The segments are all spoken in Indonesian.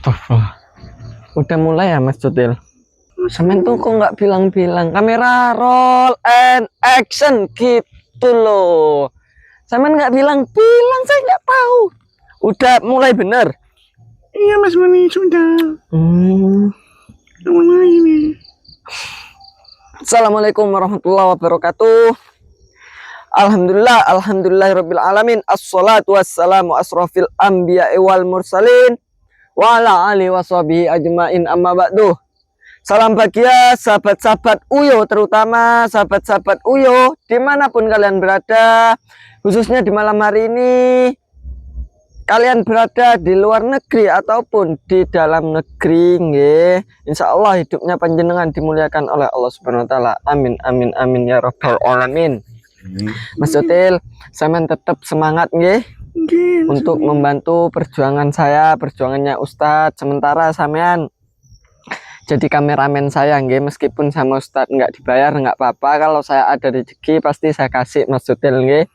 Astagfirullah. Udah mulai ya Mas Cutil? Semen tuh kok nggak bilang-bilang. Kamera roll and action gitu loh. Semen nggak bilang-bilang, saya nggak tahu. Udah mulai bener? Iya Mas Boni, sudah. Mulai ini. Assalamualaikum warahmatullahi wabarakatuh. Alhamdulillahirabbil alamin. Assalatu wassalamu asrofil anbiya'i wal mursalin wa ala alihi washabihi ajmain, amma ba'du. Salam bahagia sahabat-sahabat Uyo, terutama sahabat-sahabat Uyo dimanapun kalian berada, khususnya di malam hari ini kalian berada di luar negeri ataupun di dalam negeri, nggih. Insya Allah hidupnya panjenengan dimuliakan oleh Allah Subhanahu wa taala. Amin amin amin ya rabbal alamin. Mas Cutil, sampean tetap semangat nggih untuk membantu perjuangan saya, perjuangannya Ustadz. Sementara sampean jadi kameramen saya nggih, meskipun sama Ustadz nggak dibayar nggak apa-apa. Kalau saya ada rezeki pasti saya kasih Mas Cutil nggih.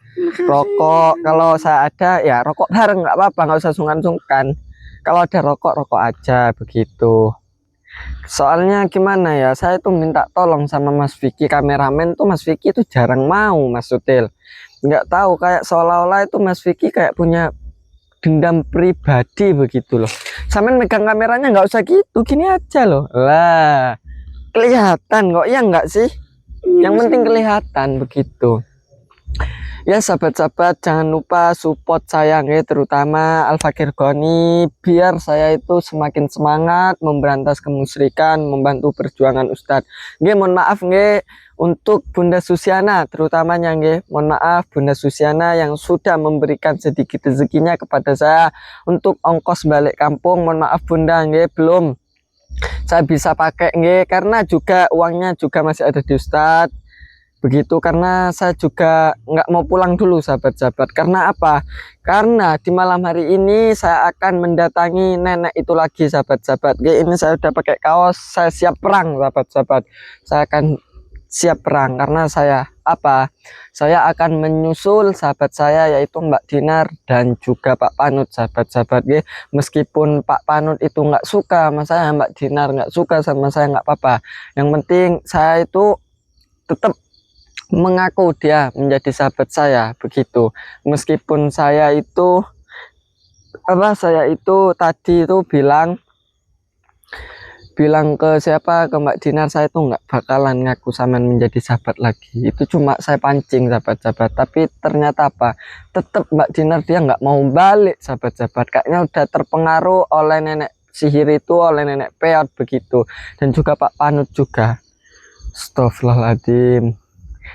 Rokok kalau saya ada ya rokok bareng nggak apa-apa, nggak usah sungkan-sungkan. Kalau ada rokok aja begitu. Soalnya gimana ya, saya tuh minta tolong sama Mas Vicky kameramen tuh, Mas Vicky tuh jarang mau Mas Cutil. Nggak tahu, kayak seolah-olah itu Mas Vicky kayak punya dendam pribadi begitu loh. Sampean megang kameranya nggak usah gitu, gini aja loh. Lah, kelihatan kok, ya nggak sih? Yang penting kelihatan begitu. Ya sahabat-sahabat, jangan lupa support saya nggih, terutama Al Fakir Goni, biar saya itu semakin semangat memberantas kemusyrikan, membantu perjuangan Ustadz. Nggih, mohon maaf nggih untuk Bunda Susiana terutamanya nggih. Mohon maaf Bunda Susiana yang sudah memberikan sedikit rezekinya kepada saya untuk ongkos balik kampung. Mohon maaf Bunda nggih, belum saya bisa pakai nggih, karena juga uangnya juga masih ada di Ustadz. Begitu, karena saya juga nggak mau pulang dulu sahabat-sahabat. Karena apa? Karena di malam hari ini saya akan mendatangi nenek itu lagi sahabat-sahabat. Ini saya udah pakai kaos, saya siap perang sahabat-sahabat. Saya akan siap perang karena saya apa? Saya akan menyusul sahabat saya yaitu Mbak Dinar dan juga Pak Panut sahabat-sahabat. Meskipun Pak Panut itu nggak suka sama saya, Mbak Dinar nggak suka sama saya, nggak apa-apa. Yang penting saya itu tetap mengaku dia menjadi sahabat saya begitu. Meskipun saya itu tadi itu bilang ke siapa, ke Mbak Dinar, saya itu nggak bakalan ngaku sama menjadi sahabat lagi. Itu cuma saya pancing sahabat-sahabat, tapi ternyata apa, tetap Mbak Dinar dia nggak mau balik sahabat-sahabat. Kayaknya udah terpengaruh oleh nenek sihir itu, oleh nenek peot begitu, dan juga Pak Panut juga. Astagfirullahaladzim.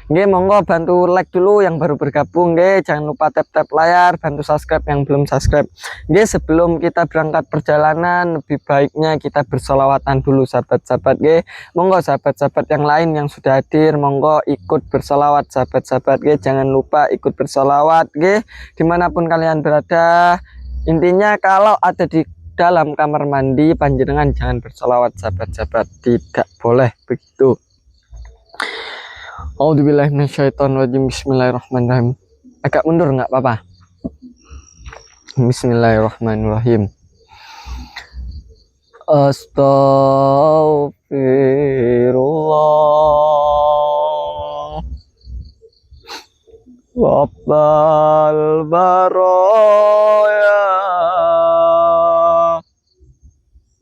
Nggih, monggo bantu like dulu yang baru bergabung nggih, jangan lupa tap layar, bantu subscribe yang belum subscribe. Nggih, sebelum kita berangkat perjalanan lebih baiknya kita bersolawatan dulu sahabat-sahabat nggih. Monggo sahabat-sahabat yang lain yang sudah hadir monggo ikut bersolawat sahabat-sahabat nggih, jangan lupa ikut bersolawat nggih dimanapun kalian berada. Intinya kalau ada di dalam kamar mandi panjenengan jangan bersolawat sahabat-sahabat, tidak boleh begitu. A'udzubillahi minasyaitonirrajim. Bismillahirrahmanirrahim. Agak mundur nggak apa-apa. Bismillahirrahmanirrahim. Astaghfirullah Rabbal baraya.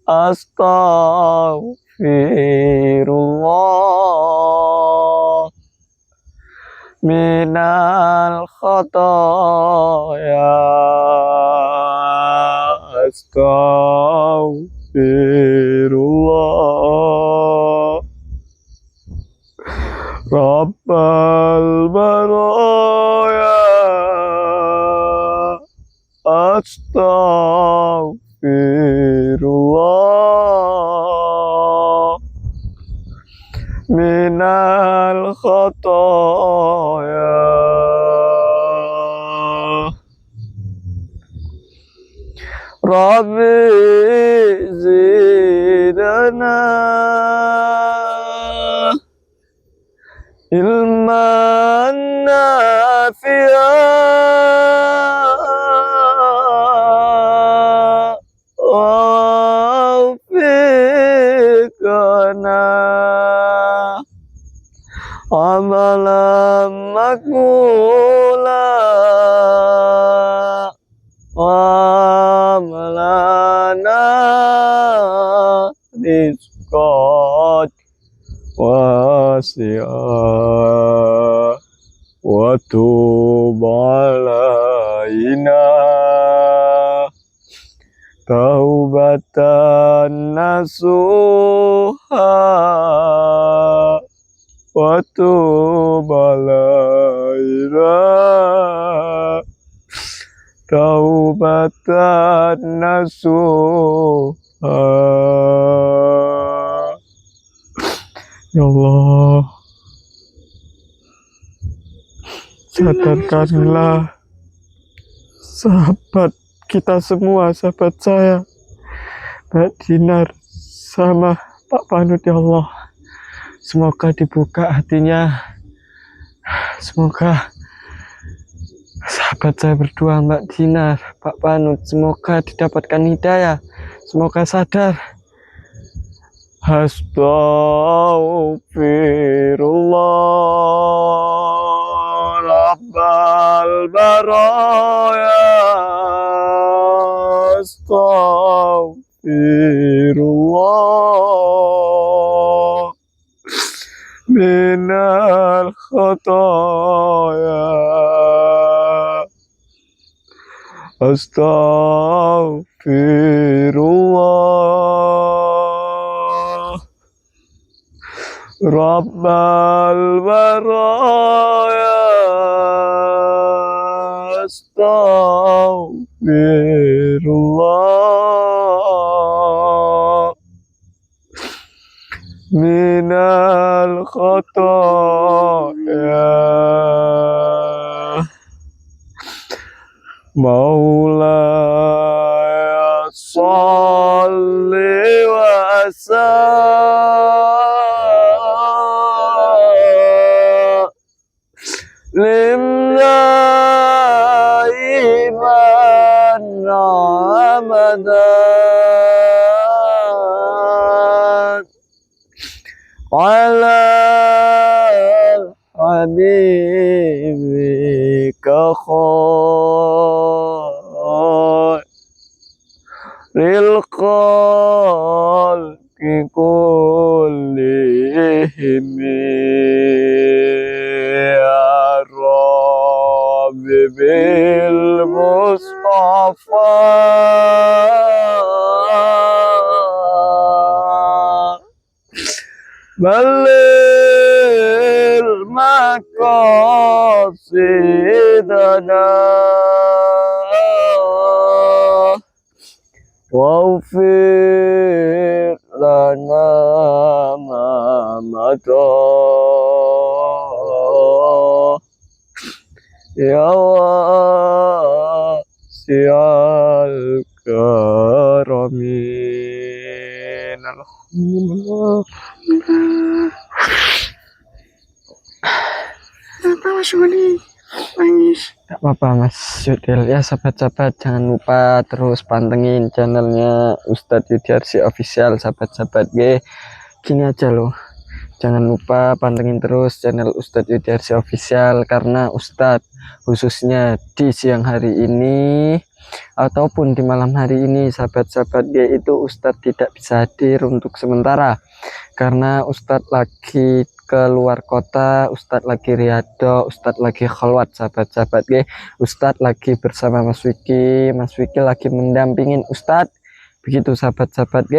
Astaghfirullah minal khotoya. Astaghfirullah Rabbal baraya. Astaghfirullah minal khotoya. Rabbi zidana ilman nafi'a wa fiqna amalan makmula wa malana rizqan wasi'a wa tub alaina taubatan nasuha wa tub alaina taubatan nasuha. Ya Allah, sadarkanlah sahabat kita semua, sahabat saya, Mbak Dinar sama Pak Panut. Ya Allah, semoga dibuka hatinya, semoga sahabat saya berdua, Mbak Dinar, Pak Panut, semoga didapatkan hidayah, semoga sadar. Astaghfirullah rabbal baraya, astaghfirullah minal khataya, astaghfirullah rabbal baraya, astaghfirullah minal khataya, Maulaya sholli wa sallim daiman abadan ala habibika khairil khalqi kullihim ya Rabbi bil Mustafa balil maqasidana waghfir lana ma mada ya wasi'al karamin. Alhamdulillah. Kenapa Mas Wali nangis? Gak apa-apa Mas Yudil. Ya sahabat-sahabat, jangan lupa terus pantengin channelnya Ustadz Yudiarsi Official, sahabat-sahabat. Gini aja loh, jangan lupa pantengin terus channel Ustadz Yudiarsi Official, karena Ustadz khususnya di siang hari ini ataupun di malam hari ini, sahabat-sahabat, itu Ustadz tidak bisa hadir untuk sementara karena Ustadz lagi keluar kota, Ustadz lagi riado, Ustadz lagi khalwat, sahabat-sahabat. Ustadz lagi bersama Mas Wiki lagi mendampingin Ustadz, begitu sahabat-sahabat.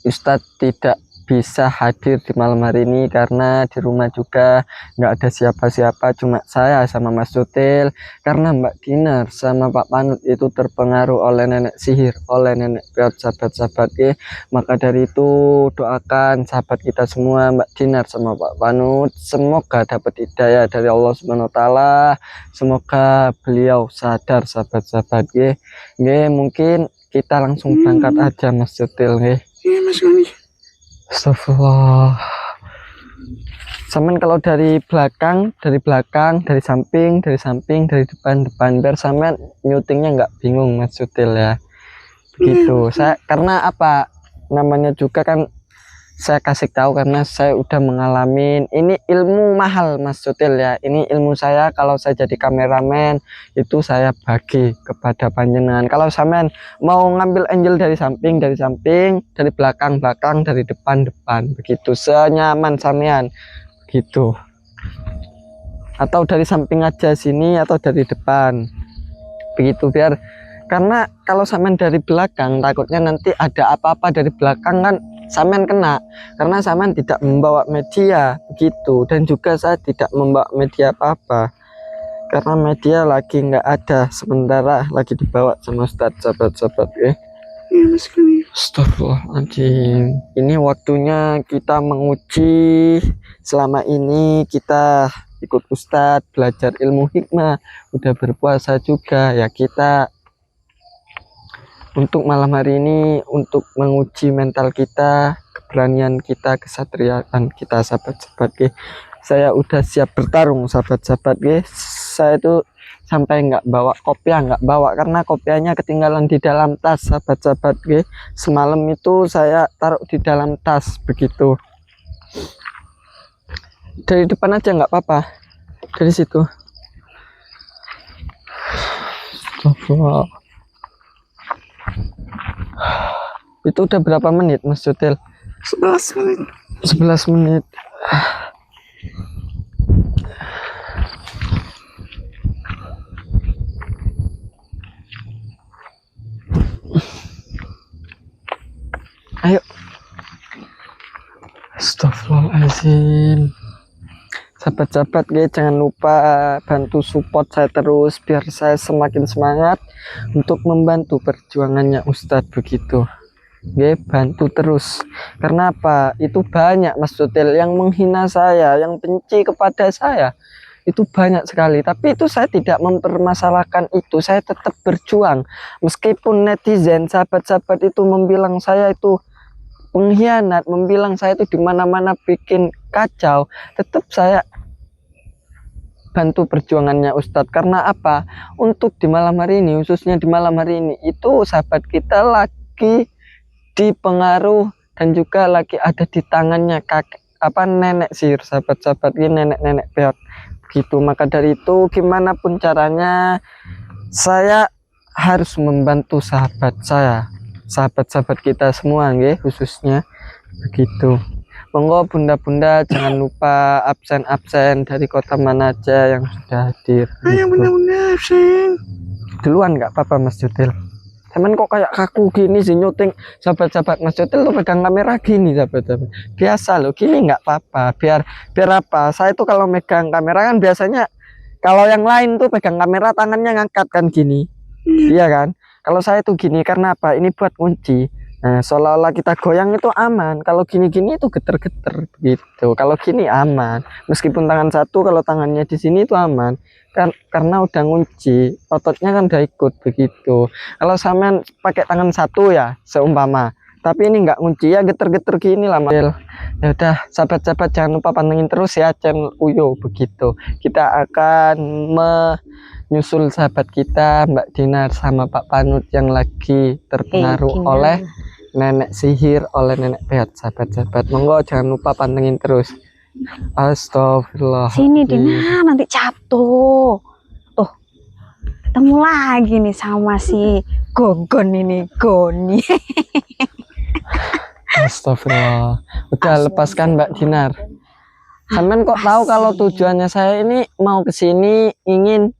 Ustadz tidak bisa hadir di malam hari ini karena di rumah juga nggak ada siapa-siapa, cuma saya sama Mas Sutil, karena Mbak Dinar sama Pak Panut itu terpengaruh oleh nenek sihir, oleh nenek peot, sahabat-sahabat. Maka dari itu doakan sahabat kita semua, Mbak Dinar sama Pak Panut, semoga dapat hidayah dari Allah Subhanahu wa taala, semoga beliau sadar, sahabat-sahabat. Mungkin kita langsung berangkat aja Mas Sutil. Iya Mas Wali. Astagfirullah. Sampean kalau dari belakang, dari samping, dari depan, biar sampean nyutingnya nggak bingung Mas Sutil ya. Begitu. Saya karena apa? Namanya juga kan saya kasih tahu karena saya udah mengalami ini ilmu mahal Mas Sutil ya. Ini ilmu saya kalau saya jadi kameramen itu saya bagi kepada panjenengan. Kalau sampean mau ngambil angle dari samping, dari belakang, dari depan, begitu senyaman sampean gitu. Atau dari samping aja sini atau dari depan. Begitu biar karena kalau sampean dari belakang takutnya nanti ada apa-apa dari belakang kan sampean kena karena sampean tidak membawa media begitu, dan juga saya tidak membawa media apa-apa karena media lagi nggak ada, sementara lagi dibawa sama Ustadz sahabat-sahabat ya. Iya Mas Gali. Astagfirullahaladzim, ini waktunya kita menguji. Selama ini kita ikut Ustadz belajar ilmu hikmah, udah berpuasa juga ya, kita untuk malam hari ini untuk menguji mental kita, keberanian kita, kesatriaan kita sahabat-sahabat ya. Saya udah siap bertarung sahabat-sahabat ya. Saya itu sampai nggak bawa kopiah, karena kopiahnya ketinggalan di dalam tas sahabat-sahabat ya. Semalam itu saya taruh di dalam tas begitu. Dari depan aja nggak apa-apa, dari situ. Coba. Itu udah berapa menit Mas Sutil? 11 menit. 11 menit. Ayo. Astagfirullahaladzim. Sahabat-sahabat guys, jangan lupa bantu support saya terus biar saya semakin semangat untuk membantu perjuangannya Ustadz begitu. Oke, bantu terus. Karena apa? Itu banyak Mas Sutil yang menghina saya, yang benci kepada saya. Itu banyak sekali, tapi itu saya tidak mempermasalahkan itu. Saya tetap berjuang. Meskipun netizen, sahabat-sahabat itu membilang saya itu pengkhianat, membilang saya itu dimana-mana bikin kacau, tetap saya bantu perjuangannya Ustadz. Karena apa? Untuk di malam hari ini, khususnya di malam hari ini, itu sahabat kita lagi dipengaruh dan juga lagi ada di tangannya nenek sihir sahabat-sahabat ini, nenek peot gitu. Maka dari itu gimana pun caranya saya harus membantu sahabat saya, sahabat-sahabat kita semua nggih, khususnya begitu. Monggo bunda-bunda jangan lupa absen dari kota mana aja yang sudah hadir. Ayo bunda-bunda absen. Duluan nggak apa-apa Mas Sutil. Teman kok kayak kaku gini sih nyuting sahabat-sahabat Mas Sutil tuh pegang kamera gini sahabat-sahabat. Biasa loh, gini nggak apa-apa. Biar apa? Saya tuh kalau megang kamera kan biasanya kalau yang lain tuh pegang kamera tangannya ngangkat kan gini. Iya kan? Kalau saya tuh gini karena apa? Ini buat kunci. Nah, seolah-olah kita goyang itu aman. Kalau gini-gini itu geter-geter gitu. Kalau gini aman. Meskipun tangan satu, kalau tangannya di sini itu aman. Karena udah ngunci, ototnya kan udah ikut begitu. Kalau sampean pakai tangan satu ya, seumpama. Tapi ini nggak ngunci ya, geter-geter gini lah. Ya udah, sahabat-sahabat jangan lupa pantengin terus ya channel Uyo begitu. Kita akan menyusul sahabat kita Mbak Dinar sama Pak Panut yang lagi terpengaruh oleh nenek sihir, oleh nenek peot sahabat-sahabat. Monggo jangan lupa pantengin terus. Astagfirullah. Sini Dinar, nanti jatuh. Tuh, ketemu lagi nih sama si Gogon ini, Goni. Astagfirullah. Udah lepaskan Mbak Dinar. Sampean kok tahu kalau tujuannya saya ini mau ke sini ingin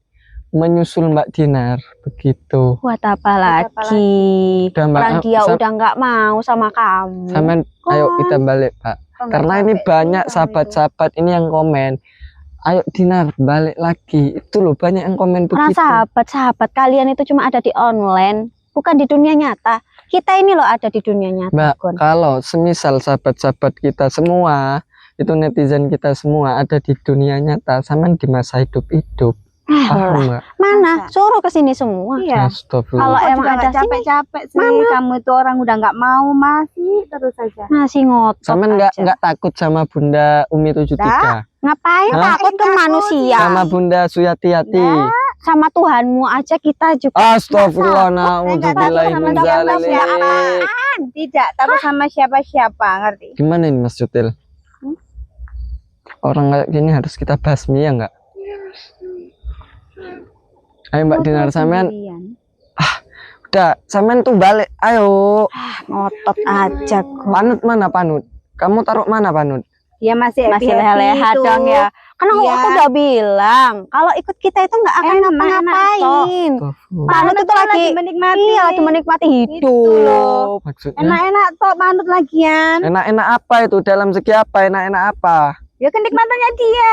menyusul Mbak Dinar begitu. Buat apa lagi? Orang dia udah nggak mau sama kamu. Sampean ayo kita balik Pak. Karena ini banyak sahabat-sahabat ini yang komen. Ayo Dinar balik lagi. Itu loh banyak yang komen begitu. Sahabat-sahabat kalian itu cuma ada di online, bukan di dunia nyata. Kita ini loh ada di dunia nyata. Mbak, kalau semisal sahabat-sahabat kita semua itu netizen kita semua ada di dunia nyata, sampean di masa hidup Paham nggak? Mana? Masa? Suruh ke sini semua. Iya. Astagfirullah. Kalau Kok emang juga ada nggak capek-capek sih. Kamu itu orang udah nggak mau masih terus saja. masih ngotot. Sampean aja. nggak takut sama Bunda Umi 73? Ngapain Hah? takut ke manusia? Sama Bunda Suyati-yati? Sama Tuhanmu aja kita juga. Astagfirullah, takut na'udzubillahi sama min siapa-siapa. dzalik. Tidak takut sama siapa-siapa, ngerti? Gimana ini Mas Jutil? Orang kayak gini harus kita basmi ya nggak? Ayo Mbak Dinar, sampean udah, sampean tuh balik, ayo. Ngotot aja kok. Panut mana panut? Kamu taruh mana panut? Dia masih Masih happy-happy leha-leha itu. dong ya. Karena Iya. aku udah bilang kalau ikut kita itu nggak akan Enak, ngapa-ngapain. Astagfirullah. Panut itu lagi menikmati. iya lagi menikmati Itu loh. hidup. Maksudnya Enak-enak toh panut lagian. enak-enak apa itu? Dalam segi apa? Enak-enak apa? Ya kenikmatannya dia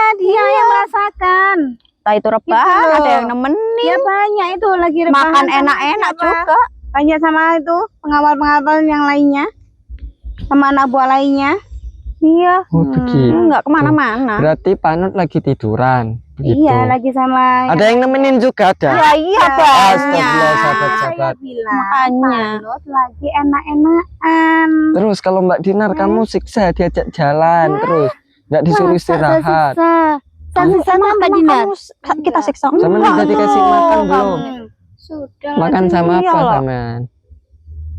yang merasakan. Entah itu rebahan, Gitu loh. ada yang nemenin, Dia banyak itu lagi rebahan makan sama enak-enak siapa? juga. Banyak sama itu pengawal-pengawal yang lainnya. Sama anak buah lainnya. Iya. Oh begitu. Nggak kemana-mana. Berarti panut lagi tiduran. Begitu. Iya, lagi sama Ada yang nemenin juga ada. Ya iya Astagfirullah, banyak. sahabat-sahabat. Saya bilang Makanya. Panut lagi enak-enakan. Terus kalau Mbak Dinar kamu siksa diajak jalan terus nggak disuruh istirahat. Sama Mbak Emang Dinar. kita siksa. Sama Enggak udah dikasih loh, makan kamu. belum? Sudah Makan sama apa Iyalah. sampean?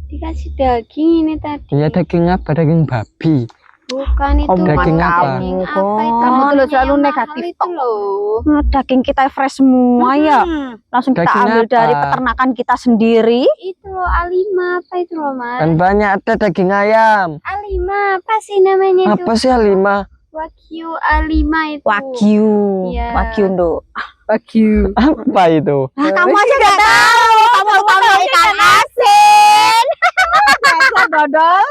dikasih daging ini tadi. Iya daging apa? Daging babi. Bukan itu. Omongan Daging apa? Daging kamu, apa itu? kamu tuh Namanya selalu yang negatif mahal itu loh. Daging kita fresh semua ya. Langsung kita Daging ambil apa? dari peternakan kita sendiri. Itu loh A5 apa itu loh mas? Kan banyak ada daging ayam. A5 apa sih namanya itu? Apa sih lima? Wagyu A5 itu. Wagyu. Iya. Wagyu Ndo. Wagyu. Apa itu? Nah, kamu aja nggak tahu. Kamu tahu ikan asin. Dodol.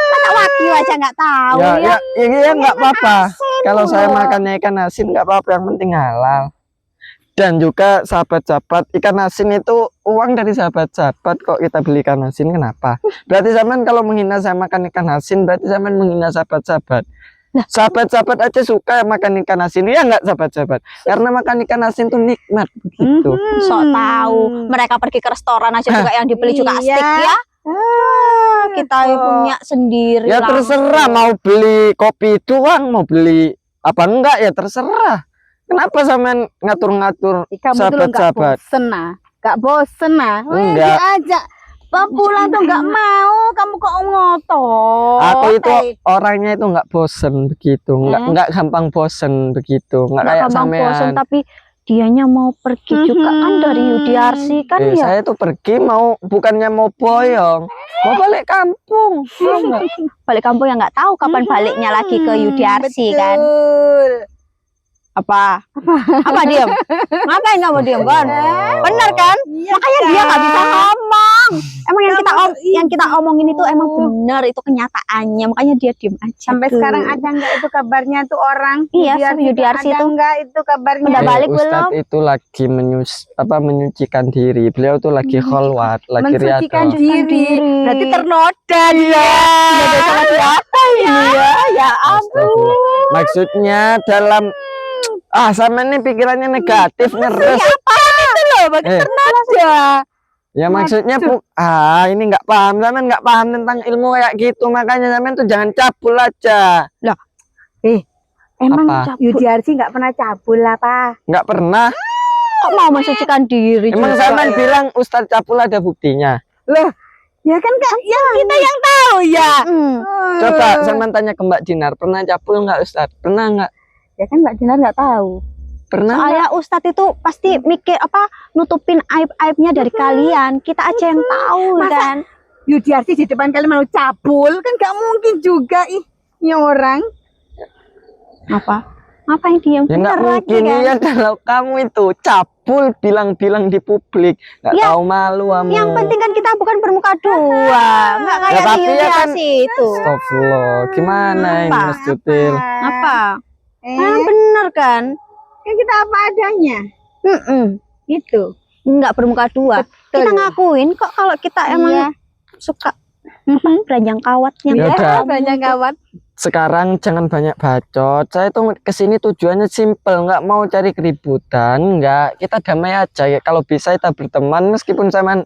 Masa wagyu aja nggak tahu Ya, ya. ya nggak apa-apa. Kalau loh. saya makannya ikan asin nggak apa-apa, yang penting halal. Dan juga sahabat-sahabat, ikan asin itu uang dari sahabat-sahabat kok kita beli ikan asin, kenapa? Berarti zaman kalau menghina saya makan ikan asin, berarti zaman menghina sahabat-sahabat. Sahabat-sahabat aja suka makan ikan asin, ya nggak sahabat-sahabat? Karena makan ikan asin tuh nikmat begitu. Sok tahu. Mereka pergi ke restoran aja juga yang dibeli juga Iya. astik ya. Kita punya sendiri. Ya lah. terserah mau beli kopi doang, mau beli apa enggak ya terserah. Kenapa sampean ngatur-ngatur Kamu tuh nggak sahabat-sahabat? bosen nah. Nggak bosen nah. Enggak. Diajak. Bapak pulang tuh nggak mau. Kamu kok ngotot. Aku itu orangnya itu nggak bosen begitu, nggak gampang bosen begitu, nggak Nggak kayak gampang bosen, sampean. tapi dianya mau pergi juga kan dari UDRC kan ya. Saya tuh pergi mau bukannya mau boyong, mau balik kampung. Tahu nggak? Balik kampung yang nggak tahu kapan baliknya lagi ke UDRC kan. Betul. Apa diam? Ngapain kamu diam kan? Benar kan? Iya, Makanya dia nggak bisa ngomong. Emang yang kita omongin itu emang benar, itu kenyataannya. Makanya dia diem aja. Sampai tuh. sekarang ada nggak itu kabarnya tuh orang? Iya, UDRC ada itu. nggak itu kabarnya? Udah balik Ustadz itu lagi menyucikan diri. Beliau tuh lagi kholwat, lagi Mensucikan riyadhah. diri. Berarti ternoda dia. Ada sama siapa ini ya? Ya ampun. Astagfirullah. Maksudnya dalam sama ini pikirannya negatif ngeres. Apa itu loh? Bagi Eh. ternoda. Ya maksudnya ini nggak paham, sampean nggak paham tentang ilmu kayak gitu, makanya sampean tuh jangan cabul aja. Emang Apa? cabut. UDRC nggak pernah cabul apa? Nggak pernah. Kok mau mensucikan diri? Emang juga sampean ya? bilang Ustadz cabul ada buktinya. Ya kan kak, yang kita yang tahu ya. Coba sampean tanya ke Mbak Dinar, pernah cabul nggak Ustadz? Pernah nggak? Ya kan Mbak Dinar nggak tahu. Pernah nggak? Soalnya Ustadz itu pasti mikir nutupin aib-aibnya dari kalian. Kita aja yang tahu Masa kan. UDRC di depan kalian mau cabul kan nggak mungkin juga ini orang. Apa yang diam? Ya nggak Bener mungkin lagi, kan? ya kalau kamu itu cabul bilang-bilang di publik, nggak Ya, tahu malu kamu. Yang penting kan kita bukan bermuka dua, nggak kayak tapi di ya kan- UDRC itu. Astagfirullah, gimana ini Apa? Mas Jutil? Apa? Eh, Bener kan? kan kita apa adanya. Itu. Nggak bermuka dua. Betul. Kita ngakuin kok kalau kita emang Iya. suka beranjang kawat yang Ya udah. Banyak kawan. sekarang jangan banyak bacot. Saya tuh kesini tujuannya simple, nggak mau cari keributan, nggak. Kita damai aja ya. Kalau bisa kita berteman, meskipun sama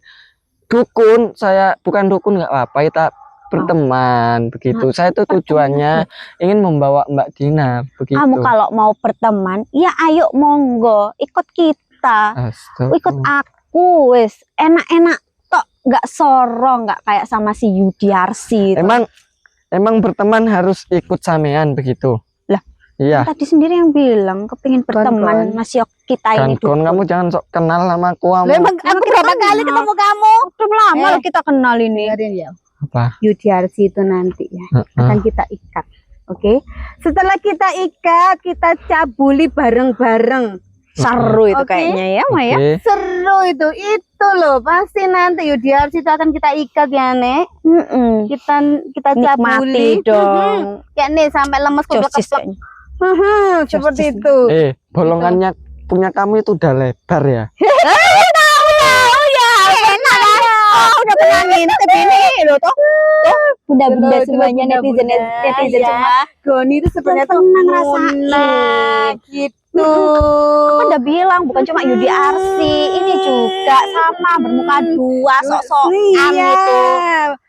dukun, saya bukan dukun nggak apa-apa, kita berteman begitu. Saya tuh tujuannya ingin membawa Mbak Dina begitu. Kamu kalau mau berteman, ya ayo monggo ikut kita. Astaga. Ikut aku wis. Enak-enak tok, nggak sorong, nggak kayak sama si Yudiarsi. Emang berteman harus ikut samean begitu. Lah, iya. Tadi sendiri yang bilang kepingin berteman masih kita ini. Kon, kamu jangan sok kenal sama aku. Lah, emang aku berapa kali ketemu kamu? Udah lama loh kita kenal ini. Dengerin ya. Apa? Yudiarsi itu nanti ya akan kita ikat. Oke. Setelah kita ikat, kita cabuli bareng-bareng. Seru itu Oke. kayaknya ya, Maya. Oke. Seru itu loh. Pasti nanti Yudiarsi itu akan kita ikat ya, Nek. Kita cabuli Nikmati dong. Kayak nih sampai lemes Josis keplek-keplek. kayaknya. Seperti Josis. itu. Bolongannya punya kamu itu udah lebar ya. Udah pernah ngintip ini loh toh. Bunda-bunda semuanya netizen ya. semua. Goni itu sebenarnya tuh Tenang rasain. gitu. Aku udah bilang bukan cuma Yudi Arsi, ini juga sama bermuka dua sok-sokan Iya. itu.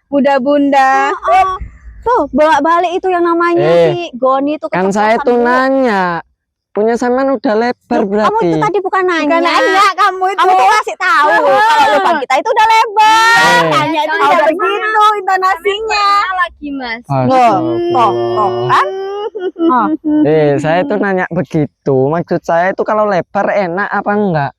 Bunda-bunda. Tuh bolak-balik itu yang namanya si Goni itu. Kan saya tuh keceplosan nanya. Punya sampean udah lebar dulu. Kamu itu berarti. tadi bukan nanya. Bukan nanya kamu itu. Kamu tuh ngasih tahu kalau lubang kita itu udah lebar. Tanya itu Tahu udah dari begitu intonasinya. lagi mas. Toh, kan? Saya tuh nanya begitu. Maksud saya itu kalau lebar enak apa enggak?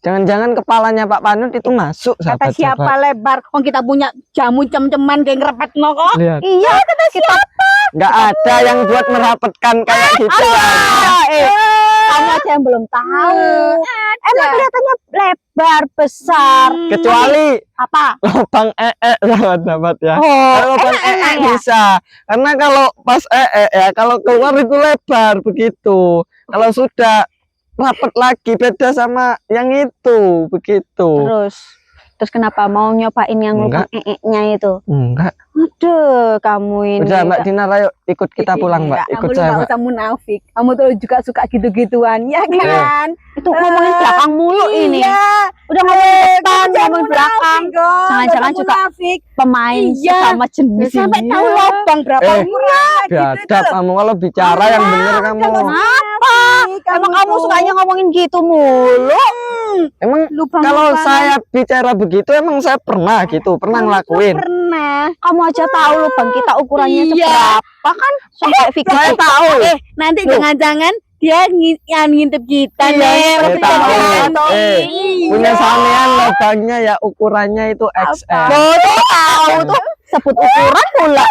Jangan-jangan kepalanya Pak Panut itu masuk, Kata siapa sahabat-sahabat. lebar? Kok kita punya jamu cem-ceman kayak ngerepet kok? Lihat. Iya, kata kita. Nggak ada yang buat merapatkan kayak gitu. Kamu aja yang belum tahu. Emang kelihatannya lebar, besar. Kecuali Apa? lubang sahabat-sahabat ya. Oh, Kalau lubang enak ya? bisa. Karena kalau pas ya, kalau keluar itu lebar begitu. Kalau sudah rapat lagi beda sama yang itu begitu. Terus kenapa mau nyobain yang lubang nya itu? Enggak. Aduh, kamu ini. Udah Mbak Dina, ayo ikut kita pulang Mbak. Kamu Ikut lu saya nggak Mbak. usah munafik. Kamu tuh juga suka gitu-gituan, ya kan? Itu ngomongin belakang mulu ini. Iya. Udah ngomongin depan, Jangan ngomongin belakang. munafik, Gong. Jangan-jangan Nggak usah juga munafik. Pemain Iya. sama jenis Sampai ini. tahu lubang berapa murah gitu Biadab loh. kamu kalau bicara yang bener kamu. Apa? Emang kamu sukanya ngomongin gitu mulu? Emang kalau saya bicara begitu emang saya pernah gitu, pernah ngelakuin. Pernah. Kamu aja tahu lubang kita ukurannya Iya. seberapa kan? Sampai Vicky Saya tahu. Nanti Loh. jangan-jangan dia yang ngintip kita, Iya, Nek. Saya tahu. Punya sampean lubangnya ya ukurannya itu XL. Bodoh tahu tuh sebut ukuran pula.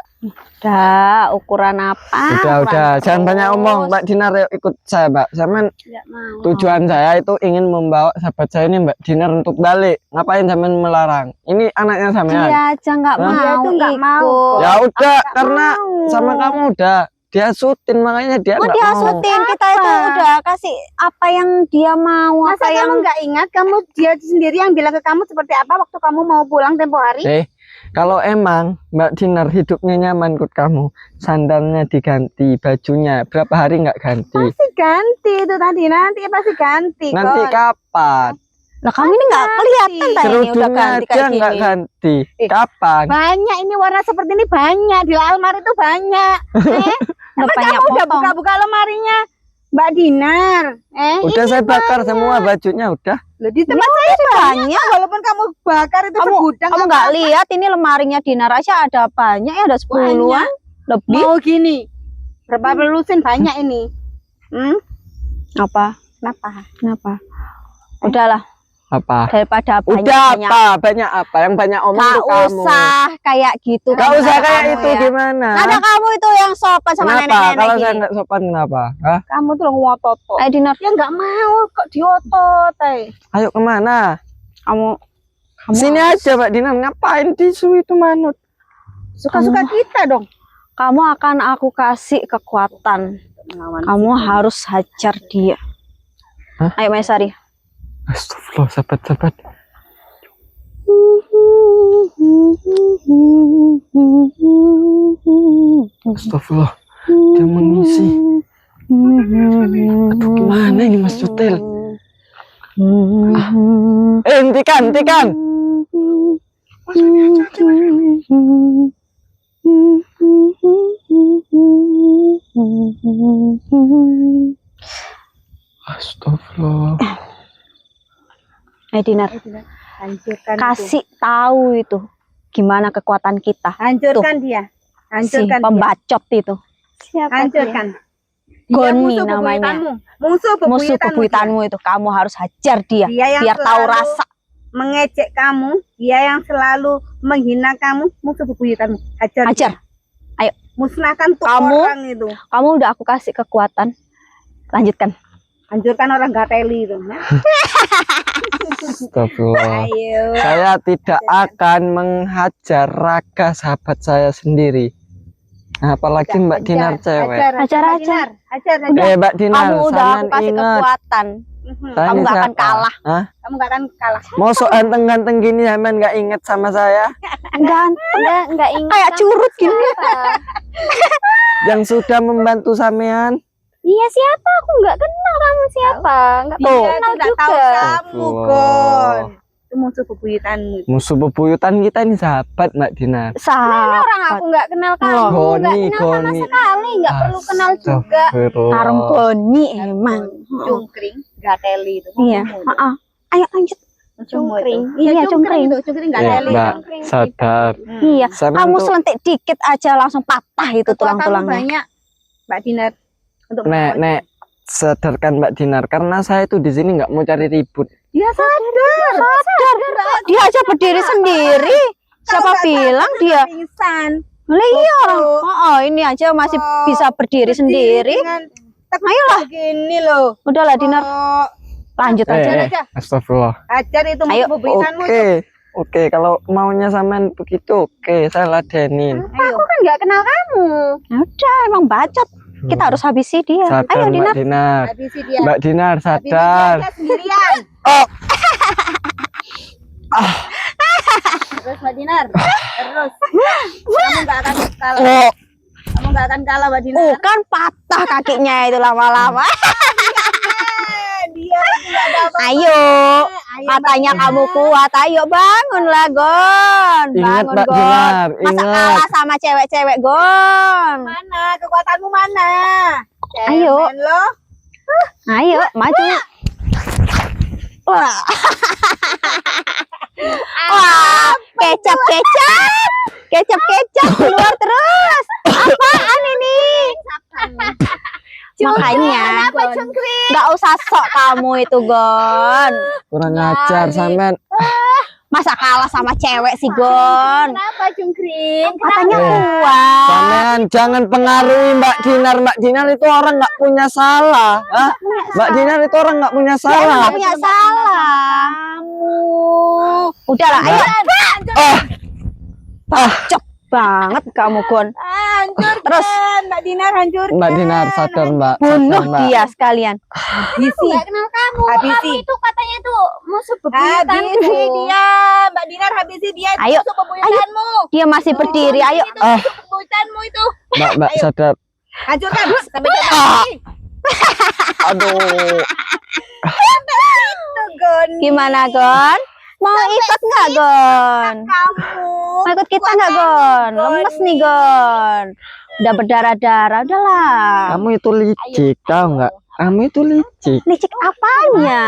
Udah, ukuran apa? Udah, jangan banyak omong. Mbak Dinar yuk ikut saya, Mbak. Sampean Tidak mau. tujuan saya itu ingin membawa sahabat saya ini Mbak Dinar untuk balik. Ngapain sampean melarang? Ini anaknya sampean. Dia aja nggak Hah? mau Dia tuh nggak mau. ikut. Ya udah, karena sama kamu udah dihasutin makanya dia Kok nggak mau. dihasutin? Kita itu udah kasih apa yang dia mau, Masa apa yang kamu nggak ingat dia sendiri yang bilang ke kamu seperti apa waktu kamu mau pulang tempo hari? Kalau emang Mbak Dinar hidupnya nyaman ikut kamu, sandalnya diganti, bajunya berapa hari nggak ganti? Pasti ganti itu tadi, nanti pasti ganti. Nanti Kon. kapan? Lah kamu ini nggak kelihatan tadi ini udah Kerudungnya ganti aja kayak nggak gini. ganti. Eh, Kapan? Banyak ini warna seperti ini banyak di almari itu banyak. Udah Emang banyak kamu udah potong. buka-buka lemarinya Mbak Dinar? Udah saya bakar semua bajunya udah. Loh, di tempat saya banyak. Walaupun kamu bakar itu segudang. Kamu nggak lihat ini lemarinya Dinar aja ada banyak ya, ada 10-an lebih. Mau gini, berapa lusin banyak ini? Apa? Kenapa? Udahlah, Apa? daripada Udah banyak. apa? Banyak apa? Yang banyak omong Gak tuh kamu. usah kayak gitu. Gak kan, usah kata kayak kamu itu ya. gimana? Ada kamu itu yang sopan sama Kenapa? nenek-nenek Kalau saya gini. nggak sopan kenapa? Hah? Kamu tuh ngotot. Dinar, Ya nggak mau kok diotot. Ayo kemana? kamu Sini aja Mbak Dinar, ngapain tisu itu manut? Suka-suka kita dong. kamu akan aku kasih kekuatan. Kamu harus hajar dia. Hah? Ayo Maisari. Astagfirullah, sahabat-sahabat. Astagfirullah, dia mengisi. Aduh, gimana ini Mas Cutil? Hentikan. Astagfirullah. Dinar, Hancurkan kasih tahu itu gimana kekuatan kita. Hancurkan dia. Si Hancurkan dia. pembacot itu. Siapa Hancurkan. Goni Dia musuh namanya. bebuyutanmu. Musuh Musuh bebuyutanmu. bebuyutanmu itu kamu harus hajar dia, Dia yang biar tahu selalu rasa. mengecek kamu, dia yang selalu menghina kamu, musuh bebuyutanmu. Hajar. Hajar. Ayo. Musnahkan tuh Kamu- orang itu. Kamu udah aku kasih kekuatan. Lanjutkan. Hancurkan orang gateli itu. Astagfirullah. Ayo. Saya tidak akan menghajar raga sahabat saya sendiri. Nah, apalagi Mbak Dinar cewek. Hajar Mbak aja. Dinar. Hajar. Mbak Dinar, Kamu udah aku sampean kasih ingat. kekuatan. Saya Kamu ini nggak akan siapa? kalah. Hah? Kamu gak akan kalah. Mosok ganteng-ganteng gini sampean nggak inget sama saya? Ganteng. Enggak ingat. Kayak kamu curut gini. siapa. Yang sudah membantu sampean. Iya siapa? Aku nggak kenal kamu siapa. Nggak Tuh. Dia kenal tidak tahu juga. kamu, Astagfirullah. Gon. Itu musuh bebuyutanmu. Musuh bebuyutan kita ini sahabat Mbak Dinar. Mana orang Sahabat. aku nggak kenal kamu. Nggak Goni, kenal sama Goni. sekali. Nggak perlu kenal juga. Astagfirullah. Karung Goni emang. Cungkring, gateli itu. Iya. Musuhmu itu. Heeh. Ayo lanjut. Cungkring. Iya, Iya, cungkring. cungkring itu. Cungkring Ya, gateli. Mbak, sadar. Iya. Sampean Kamu tuh- selentik dikit aja langsung patah itu Kekuatanmu tulang-tulangnya. banyak, Mbak Dinar. Untuk Nek, sadarkan Mbak Dinar, karena saya itu di sini nggak mau cari ribut. dia sadar. Dia aja berdiri sendiri. Siapa bilang dia? Pingsan. Lah iya orang. Oh, ini aja masih bisa berdiri sendiri. Ayolah. Gini loh. Udahlah Dinar, Oh, lanjut aja. aja. Astagfirullah. Hajar itu Ayo. musuh bebuyutanmu itu. Oke, kalau maunya sampean begitu, oke, saya ladenin. Ayo. Aku kan nggak kenal kamu. Ya udah, emang bacot. Kita harus habisi dia. Sadar Ayo Mbak Dinar. Dinar. Habisi dia. Mbak Dinar Habisi dia sadar. aja sendirian. Oh. Terus Mbak Dinar. Terus. Kamu nggak akan kalah. Oh, Kamu nggak akan kalah Mbak Dinar. Kan patah kakinya itu lama-lama. Dia tidak ada apa. Ayo, Ayo, katanya Mbak kamu kuat. Ayo bangunlah Gon. ingat Bangun Mbak Gon. Dinar, Masa ingat. kalah sama cewek-cewek Gon. Mana kekuatanmu mana? Ayo. Cemen lo. Ayo maju. Wah. Wah, kecap keluar terus. Apaan ini? Makanya nggak usah sok kamu itu Gon. Kurang ajar sampean. Masa kalah sama cewek sih Gon? Kenapa Cungkring? Katanya Eh, kuat. Sampean jangan pengaruhi Mbak Dinar. Mbak Dinar itu orang nggak punya salah. Hah? Mbak Dinar itu orang nggak punya Dia salah. nggak punya salah. Udahlah, ayo. Cok banget kamu Gon. Hancurkan. Terus. Mbak Dinar hancurkan. Mbak Dinar sadar Mbak. Bunuh Sadar, Mbak. dia sekalian. Habisi. Nggak kenal kamu. Habisi. Kamu itu katanya tuh musuh bebuyutanku. Habisi dia. Mbak Dinar habisi dia. Itu Ayo. musuh bebuyutanmu. Dia masih berdiri. Ayo. Itu musuh bebuyutanmu itu. Mbak Ayo. sadar. Hancurkan. Sampai jumpa. Aduh. Itu Gon. Gimana Gon? Mau ikut nggak Gon? Kamu. Mau ikut kita nggak Gon? Lemes nih Gon. Udah berdarah-darah, udahlah. Kamu itu licik, tahu nggak? Kamu itu licik. Licik apanya?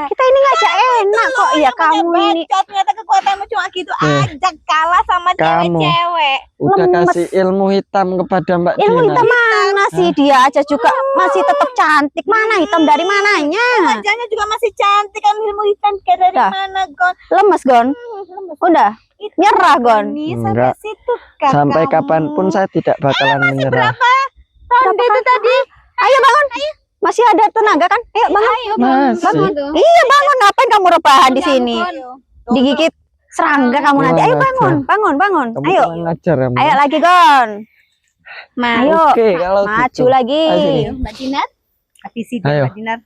Kita ini ngajak enak kok. Ya kamu ini. Bacot, ternyata kekuatanmu cuma gitu aja kalah sama Kamu. cewek-cewek. Udah Lemes. kasih ilmu hitam kepada Mbak Ilmu Dinar. hitam mana sih? Dia aja juga masih tetap cantik. Mana hitam dari mananya? Wajahnya juga masih cantik kan, ilmu hitam kayak dari Dah. mana Gon? Lemes Gon. Udah. Nyerah Gon. Ini Enggak. sampai situ kan Sampai kamu. kapanpun saya tidak bakalan menyerah. Ronde itu tadi. Ayo bangun. Masih ada tenaga kan? Ayo bangun. Masih. Iya bangun. Ngapain kamu rebahan di sini? Digigit serangga kamu nanti. Ayo Kurang bangun. Bangun. Kamu Ayo. kurang ajar ya, Mbak. Ayo lagi Gon. Ayo. Oke, kalau Maju gitu. lagi. Ayo sini. Mbak Dinar. Habisi Ayo. dia Mbak Dinar.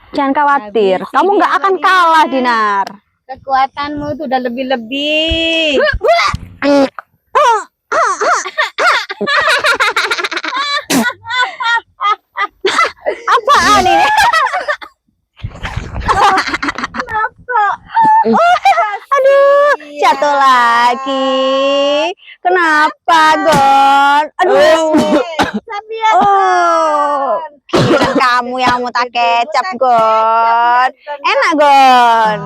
Jangan khawatir. Habisi Kamu dia nggak akan lagi. kalah Dinar. Kekuatanmu tuh udah lebih-lebih. Apaan ini? Aduh, jatuh lagi. Kenapa, Gon? Aduh. Oh, kira kamu yang mau tak kecap, Gon. Enak, Gon.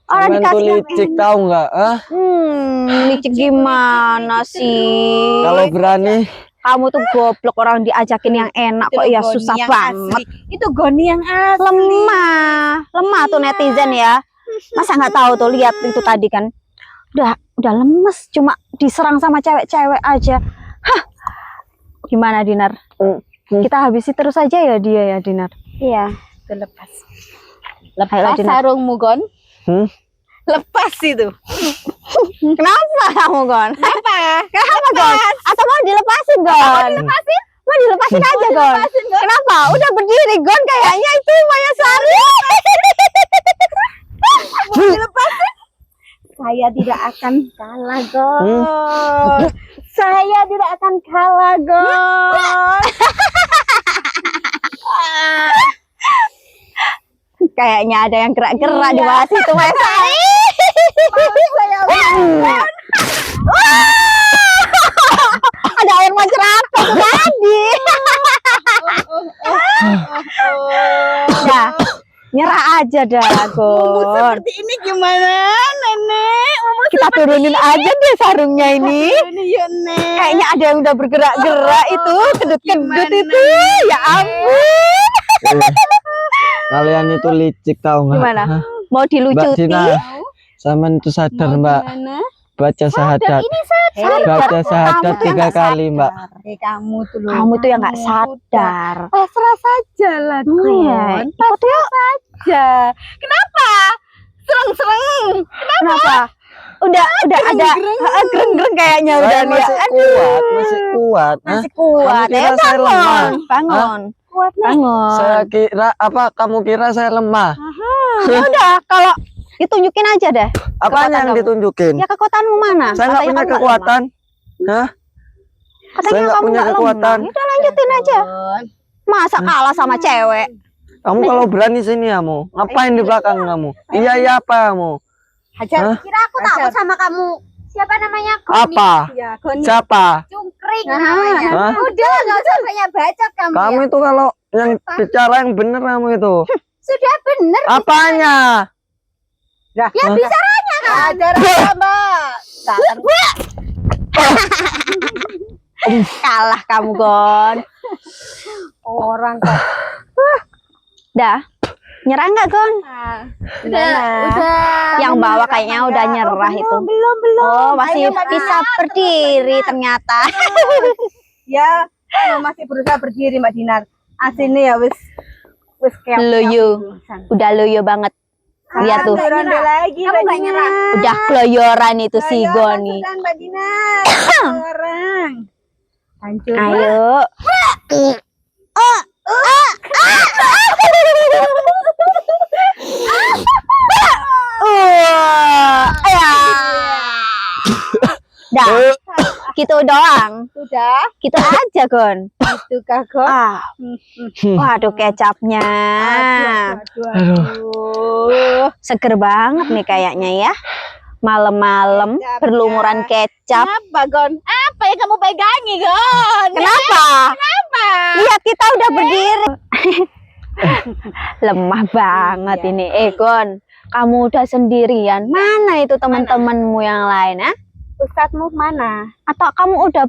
Orang Cuman tuh dikasih yang licik tahu nggak? licik gimana sih? Kalau berani Kamu tuh goblok, orang diajakin yang enak kok ya susah banget. Itu Goni yang asli. Lemah tuh netizen ya. Masa nggak tahu tuh, lihat itu tadi kan. Udah lemes, cuma diserang sama cewek-cewek aja. Hah. Gimana Dinar? Kita habisi terus aja ya dia ya Dinar. Iya, itu lepas. Ayolah, Lepas Dinar. sarungmu, Gon. Lepas itu. Kenapa kamu Gon? Kenapa Gon? Atau mau dilepasin Gon? Mau dilepasin aja Gon. Kenapa? Udah berdiri Gon kayaknya itu Maya Sari. Saya tidak akan kalah, Gon. Saya tidak akan kalah, Gon. Kayaknya ada yang gerak-gerak di bawah situ Maya Sari. Ada air macerata tuh tadi. Dah, nyerah aja dah Gon. Seperti ini gimana, Nenek? Kita turunin aja deh sarungnya ini. Ini ya, Nek. Kayaknya ada yang udah bergerak-gerak itu, kedut-kedut itu. Ya ampun. kalian itu licik tahu nggak? Gimana? Hah? Mau Mbak dilucuti? Dina, sama itu sadar Mbak. Gimana? Baca syahadat. Sadar. Baca syahadat Kamu tuh yang 3 nggak kali Mbak. Kamu tuh loh. Kamu tuh yang nggak sadar. Pasrah saja lah, Iya, Gon. ikut yuk. Saja. Kenapa? Serang-serang. Kenapa? Udah ada gereng-gereng kayaknya udah Saya dia. masih kuat, masih kuat. Hah? Masih kuat. Kamu kira Ayo saya lemah? bangun, bangun. Kuat, Nek. Bangun. Saya kira apa? Kamu kira saya lemah? Ya udah, kalau ditunjukin aja deh. Apanya yang kamu. ditunjukin? Ya kekuatanmu mana? Saya nggak Katanya punya kamu nggak kekuatan. Hah? lemah. Katanya Saya nggak kamu punya nggak kekuatan. lemah. Ya udah lanjutin aja. Gon. Masa kalah sama cewek? Kamu kalau berani sini kamu. Ngapain di belakang kamu? Iya iya apa kamu? Hajar. Hah? Kira aku takut sama kamu. Siapa namanya? Apa? Ya, Goni. Siapa? Cungkring Nah. namanya. Hah? Udah, nggak usah banyak bacot kamu. Kamu Ya. itu kalau yang bicara yang bener kamu itu. Sudah bener. Apanya? Ya Hah? bicaranya kan. Hajar aja, Mbak. Kalah kamu, Gon. Orang kok. Dah. Nyerah nggak, Gon? Udah. Yang bawa kayaknya udah nyerah itu. Belum. Oh, masih Ayo, Mbak bisa berdiri ternyata. Ya, masih berusaha berdiri, Mbak Dinar. Aslinya ya wis kayak Loyo. Udah loyo banget. Lihat tuh. Ronde lagi, Kamu Mbak nggak Dinar. nyerah. Udah keloyoran itu si Ayo, Gon nih. lanjutkan, Mbak Dinar. Orang. Hancur. Ayo. Ya. Dah, gitu doang. Sudah. Gitu aja, Gon. Itu Gon. Ah, waduh kecapnya. Aduh. Seger banget nih kayaknya ya. Malam-malam Kecapnya. berlumuran kecap. Apa, Gon? Apa yang kamu pegangi, Gon? Kenapa? Lihat kita udah berdiri. Lemah banget ini. Gon, kamu udah sendirian. Mana itu teman-temanmu yang lain, ah? Ustadzmu mana? Atau kamu udah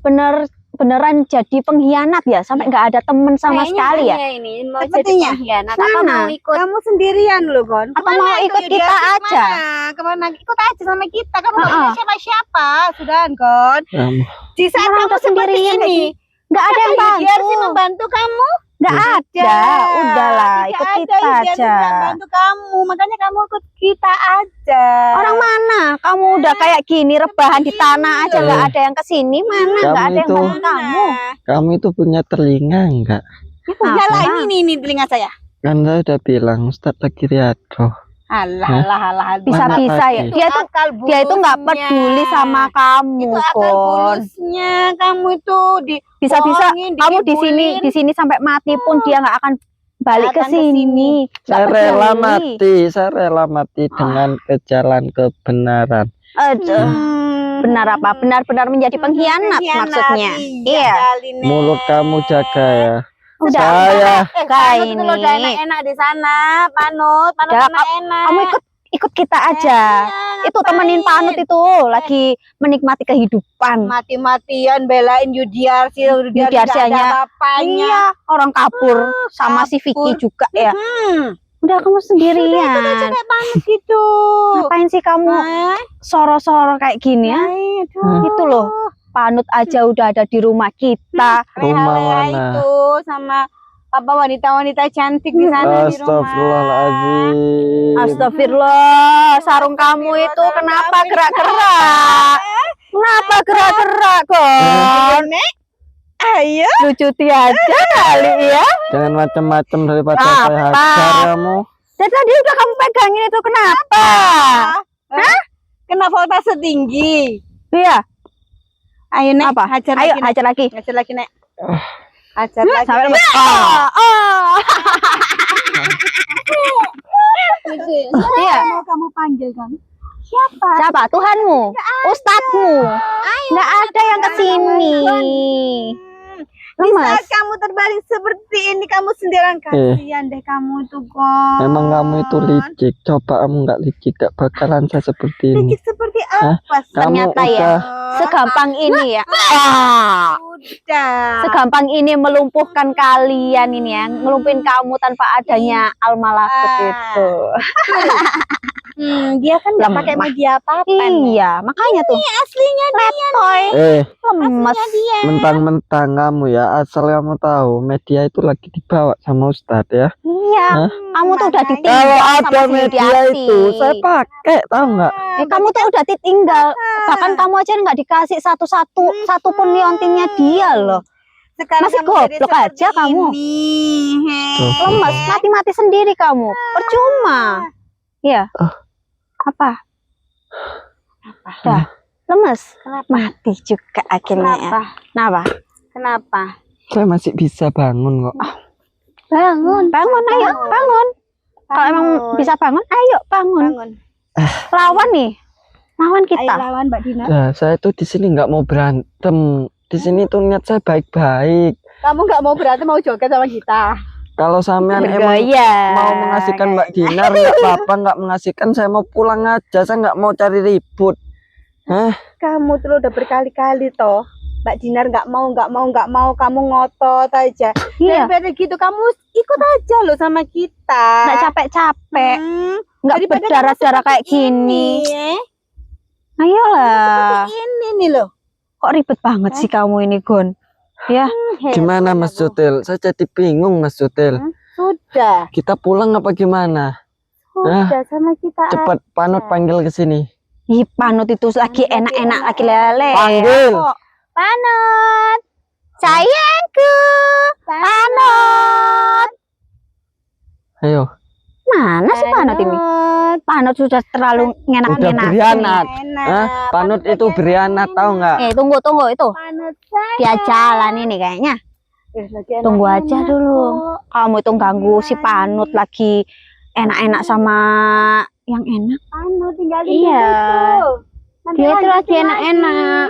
beneran jadi pengkhianat ya? Sampai nggak ada temen sama sekali ya? Ini mau Sepertinya. jadi pengkhianat. Apa Mana? mau ikut? Kamu sendirian loh, Gon. Atau mau ikut kita aja? Kemana? Ikut aja sama kita. Kamu nggak Heeh. punya siapa-siapa, sudah, Gon. Kamu. Di saat Orang kamu udah seperti sendirian ini, Nggak ada yang Biar sih bantu. membantu kamu. Nggak ada. Udahlah, Tidak ikut ada kita Yudiar aja. yang bantu kamu, makanya kamu ikut kita aja. Orang mana? Kamu udah kayak gini rebahan di tanah aja nggak ada yang kesini. Mana? Nggak Kamu ada yang itu- bantu kamu. Kamu itu punya telinga enggak? Ya punya lah Apa? ini telinga saya. Kan saya udah bilang Ustadz lagi riado. Alah. Bisa-bisa ya. Dia itu nggak peduli sama kamu, Itu akal Gon. bulusnya. Kamu itu Bisa-bisa dibohongin, kamu dikibulin. di sini sampai mati pun dia nggak akan balik ke Nggak akan ke sini. Saya Nggak rela peduli. mati, saya rela mati dengan ke jalan kebenaran. Aduh. Benar apa? Benar-benar menjadi pengkhianat maksudnya. Iya. kali, Nek. Mulut kamu jaga ya. Udah. Saya Kayak Panut itu loh, udah ini. enak-enak di sana. Panut Udah, enak-enak. Kamu ikut kita aja. Iya, Itu temenin ngapain? Panut itu lagi menikmati kehidupan. Mati-matian belain Yudiarsi Yudiarsianya. nggak ada apa-apanya. Iya, orang kabur sama si Vicky juga ya. Udah kamu sendirian. Kayak Panut gitu. Ngapain sih kamu soro-soro kayak gini ya? Itu loh, Panut aja udah ada di rumah kita. Rumah Leha-leha mana? itu sama apa wanita-wanita cantik di sana di rumah. Astagfirullahaladzim. Astagfirullah, sarung kamu itu kenapa gerak-gerak? Kenapa gerak-gerak, Gon? Ayo. Lucu aja kali ya. Jangan macam-macam daripada Apa? saya hajar kamu. Dan tadi udah kamu pegangin itu kenapa? Kenapa volta setinggi? Iya, Ayo Nek, apa? hajar Ayo lagi Nek. hajar lagi. Hajar lagi Nek. Hajar lagi. Sampai Nek. Iya. Mau kamu panggil kan? Siapa? Tuhanmu, Ustadzmu. Nggak ada yang kesini. Di Lemas. saat kamu terbaring seperti ini, kamu sendirian. Kasihan deh kamu tuh, Gon. Memang kamu itu licik. Coba kamu nggak licik, gak bakalan saya seperti ini. Licik seperti apa sih? Kamu Ternyata ya, udah segampang ini ya. Ah. Udah. Segampang ini melumpuhkan kalian ini ya, ngelumpuhin kamu tanpa adanya almalakut itu. Dia kan nggak Lemah. pakai media apa-apa. Nek. Iya, makanya tuh. Aslinya Letoy, lemes. mentang-mentang kamu ya, asal kamu tahu media itu lagi dibawa sama Ustadz ya. Iya, kamu tuh udah ditinggal Kalau sama ada si media Yudiarsi. itu, saya pakai, tahu nggak? Kamu tuh udah ditinggal, bahkan kamu aja nggak dikasih satu pun liontinnya dia loh. Sekarang Masih kamu jadi goblok aja seperti kamu. ini. Lemes, mati-mati sendiri kamu, percuma. Iya. Apa? Dah, lemes. Mati juga akhirnya ya. Kenapa? Kenapa? Saya masih bisa bangun kok. Bangun, ayo, bangun. Kalau emang bisa bangun, ayo bangun. Lawan nih, lawan Ayo kita. lawan Mbak Dina. Nah, saya tuh di sini nggak mau berantem. Di sini tuh niat saya baik-baik. Kamu nggak mau berantem, mau joget sama kita. Kalau sampean emang Bergaya. mau mengasihkan Mbak Dinar, nggak apa-apa, nggak mengasihkan, saya mau pulang aja. Saya nggak mau cari ribut. Kamu tuh udah berkali-kali toh. Mbak Dinar nggak mau, kamu ngotot aja. Iya, Daripada gitu kamu ikut aja loh sama kita. nggak capek-capek, nggak Daripada kamu berdarah-darah kayak seperti gini. ini, Ayolah, Ini nih loh. kok ribet banget sih kamu ini, Gon? Ya, Gimana Mas Sutil? Saya jadi bingung Mas Sutil. Sudah. Kita pulang apa gimana? Sudah sama kita. Cepat Panut panggil ke sini. ih Panut itu lagi enak-enak, lagi lele. Panggil. Panut, sayangku, Panut. Ayo. Mana sih Panut ini? Panut sudah terlalu Udah ngenak-ngenak. berianat. Panut itu berianat, tahu nggak? Tunggu itu. Panut saya. Dia jalan ini kayaknya. Tunggu aja dulu. Kamu itu ganggu si Panut lagi enak-enak sama yang enak. Panut tinggalin Iya. dulu. Nanti Dia itu lanjut lagi enak-enak.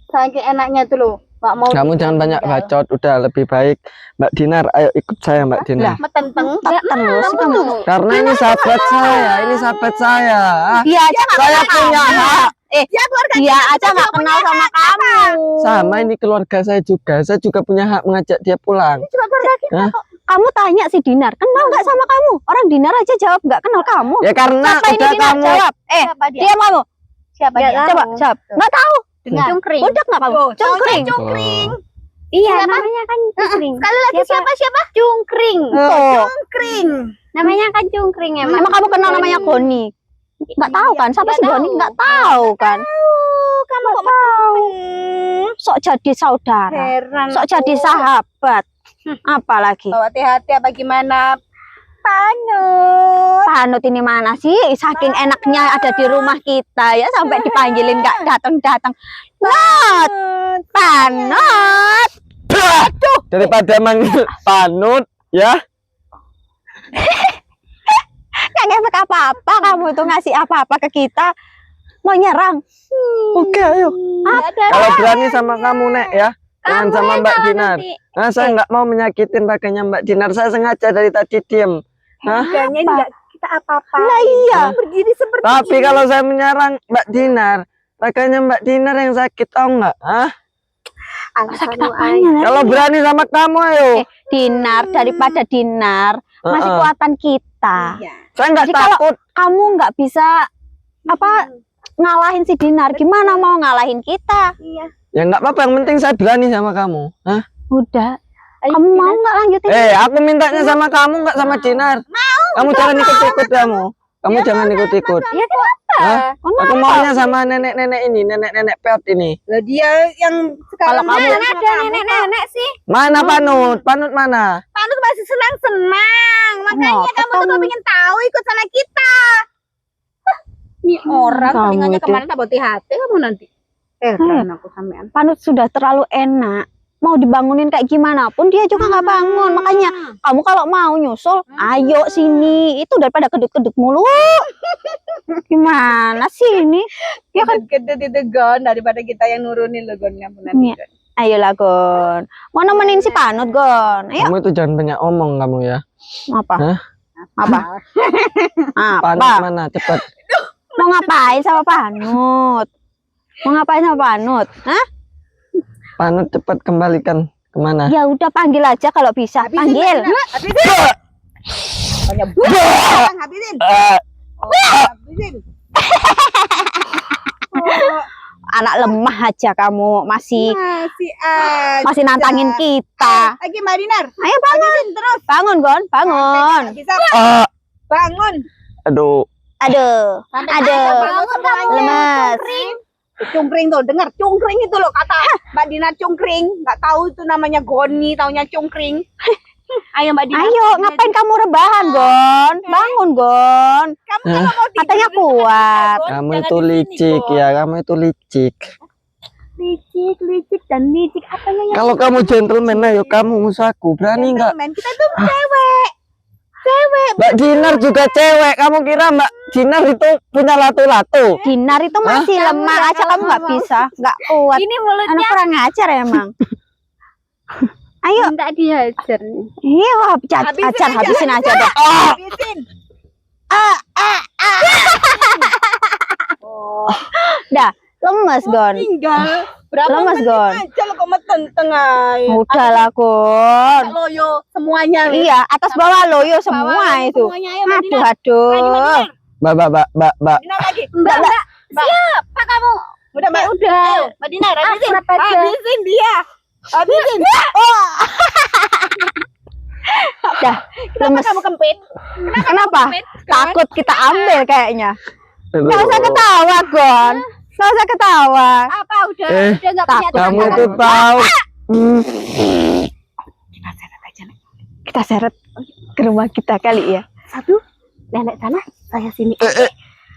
Saking enaknya tuh loh. Nggak mau Kamu jangan banyak ditinggal. bacot. Udah lebih baik Mbak Dinar. Ayo ikut saya Mbak Dinar. Metenteng. Tak terus kamu. Karena ini sahabat saya. Ini sahabat saya. Dia aja nggak Saya kenal punya kamu. hak. Dia aja nggak kenal sama kamu. Sama ini keluarga saya juga. Saya juga punya hak mengajak dia pulang. Hah? Kamu tanya si Dinar, kenal nggak sama kamu? Orang Dinar aja jawab nggak kenal kamu. Ya karena Siapa ini udah Dinar? kamu. Jawab. Siapa dia? Diam kamu. Siapa Ya, dia? coba jawab. Nggak tahu. Cungkring. Budak nggak kamu? Cungkring. Oh. Iya, Siapa? namanya kan Cungkring. Sekali lagi siapa? Cungkring. Tuh. Cungkring. Namanya kan Cungkring emang. Emang kamu kenal namanya Goni? Nggak tahu kan? Siapa sih Goni? Nggak tahu kan? Kamu kok tahu. Sok jadi saudara. heran? Sok jadi sahabat. Apalagi? Bawa hati-hati apa gimana? Panut. Panut ini mana sih? Saking enaknya ada di rumah kita ya sampai dipanggilin nggak datang-datang. Not. Panut. Aduh, daripada manggil Panut ya. Nggak ngefek apa-apa, kamu itu ngasih apa-apa ke kita. Mau nyerang. Oke, ayo. Kalau berani sama kamu, Nek ya. Jangan sama Mbak Dinar. Nah, saya nggak mau menyakitin pakainya Mbak Dinar. Saya sengaja dari tadi diem. Hah? Kayaknya enggak kita apa-apa. Lah iya. Berdiri seperti Tapi kalau saya menyerang Mbak Dinar, pakainya Mbak Dinar yang sakit, tau nggak? Hah? alasanmu Apanya lah? Kalau berani sama kamu, ayo. Dinar daripada Dinar masih kuatan kita. Iya. Saya nggak Jadi kalau takut. kamu nggak bisa ngalahin si Dinar, gimana mau ngalahin kita? Iya. Ya nggak apa-apa. Yang penting saya berani sama kamu. Hah? Udah. Kamu mau nggak lanjutin? Aku mintanya sama kamu, nggak sama Dinar. Kamu jangan ikut-ikut kamu. Kamu jangan ikut-ikut. Ya kenapa? Hah? Aku maunya sama nenek-nenek ini, nenek-nenek peot ini. Lah dia yang Kalau sekarang kamu ada nenek-nenek sih. Mana Panut? Panut mana? Panut masih senang-senang. Makanya Ngapa kamu tuh kamu? pengen tahu ikut sama kita. ini orang kamu telinganya itu. kemana tak bawa hati kamu nanti. Heran aku sampean. Panut sudah terlalu enak. Mau dibangunin kayak gimana pun dia juga nggak bangun. Makanya kamu kalau mau nyusul, ayo sini. Itu daripada kedut-kedut mulu. Gimana sih ini? Ya kan gede itu Gon daripada kita yang nurunin lo Gon ngampun nanti. Iya. Ayolah Gon. Mau nemenin si Panut Gon. Ayo. Kamu itu jangan banyak omong kamu ya. Apa? Hah? Apa? Panut Apa? mana? Cepat. Mau ngapain sama Panut? Mau ngapain sama Panut? Hah? Panut cepat kembalikan kemana? Ya udah panggil aja kalau bisa. Panggil. Banyak buang habisin. Habisin. Anak lemah aja kamu masih Masih aja. masih nantangin kita. Lagi Mbak Dinar. Ayo bangun. Terus. Bangun Gon, bangun. Bisa Ah, bangun. aduh. Aduh. Aduh. Bangun kamu. Lemes. Cungkring tuh, dengar cungkring itu loh kata Mbak Dinar cungkring. Nggak tahu itu namanya goni, taunya cungkring. Ayo Mbak Dinar. Ayo, ngapain kamu rebahan, Gon? Bangun, Gon. Kamu kalau mau tidur, Katanya kuat. Kamu itu licik ya, kamu itu licik. licik dan licik apanya yang Kalau kamu gentleman, ayo kamu musuhku. Berani nggak? gentleman? Kita tuh cewek. Mbak Dinar juga cewek. Kamu kira Mbak Dinar itu punya lato-lato? Dinar itu masih lemah aja, kamu nggak bisa, nggak kuat. Ini Anak mulutnya kurang ajar emang. Ayo, minta dihajar nih. iya, habisin aja deh. Habisin. Dah, lemes, Gon. Tinggal berapa Lemes, menit Gon. aja lo kok metenteng aja. Udahlah, Gon. Loyo semuanya. Iya, atas bawah loyo semua itu. Semuanya ayo Mbak Dinar. Aduh. Mbak. Dinar lagi. Mbak. Siapa kamu? Udah Mbak. Udah. Ayo Mbak Dinar habisin. Akrab aja. Habisin dia. Habisin. Dah, lemes. Kamu kempit. Kenapa? Takut kita ambil kayaknya. Aduh. Nggak usah ketawa, Gon. Nggak usah ketawa. Apa udah Eh, udah nggak punya takut. Kamu teman itu tahu. Kita seret ke rumah kita kali ya. Satu. Nenek sana, saya sini.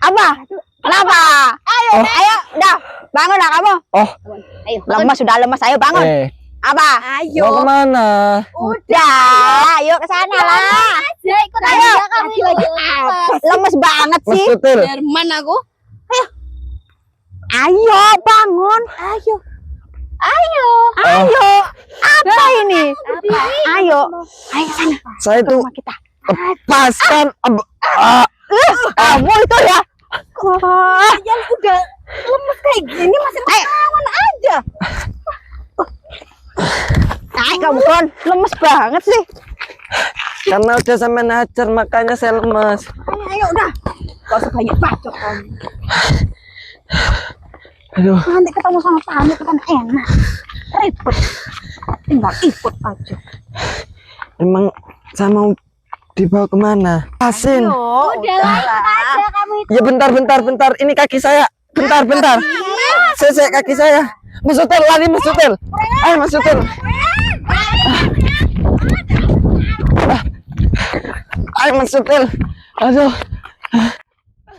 Apa? Kenapa? Ayo, dah. Bangun dah kamu. Oh, Ayo. Lemas sudah lemas, ayo bangun. Apa? Ayo. mau kemana? Udah, ayo ke sana lah. aja ikut Ayo. aja kamu Lagi Lemes banget Mas sih. Tutil. Jerman aku. Ayo bangun. ayo Ayo. Apa ini? Ayo. Ayo ke sana. Saya Ke itu rumah kita. lepaskan. Kamu itu ya. Kalian udah lemes kayak gini masih ketahuan aja. Ayo kamu Gon, lemes banget sih. Karena udah sampai najar makanya saya lemes. Ayo udah. Gak usah banyak bacot kamu. Aduh. Nanti ketemu sama Panut kan enak. Ribet. Tinggal ikut aja. Emang saya mau dibawa kemana? Asin. udah lah ikut aja kamu itu. Ya bentar. Ini kaki saya. Bentar. Saya kaki saya. Mas Tutil, lari Mas Tutil. Ayo Mas Tutil. air mensetel. Aduh.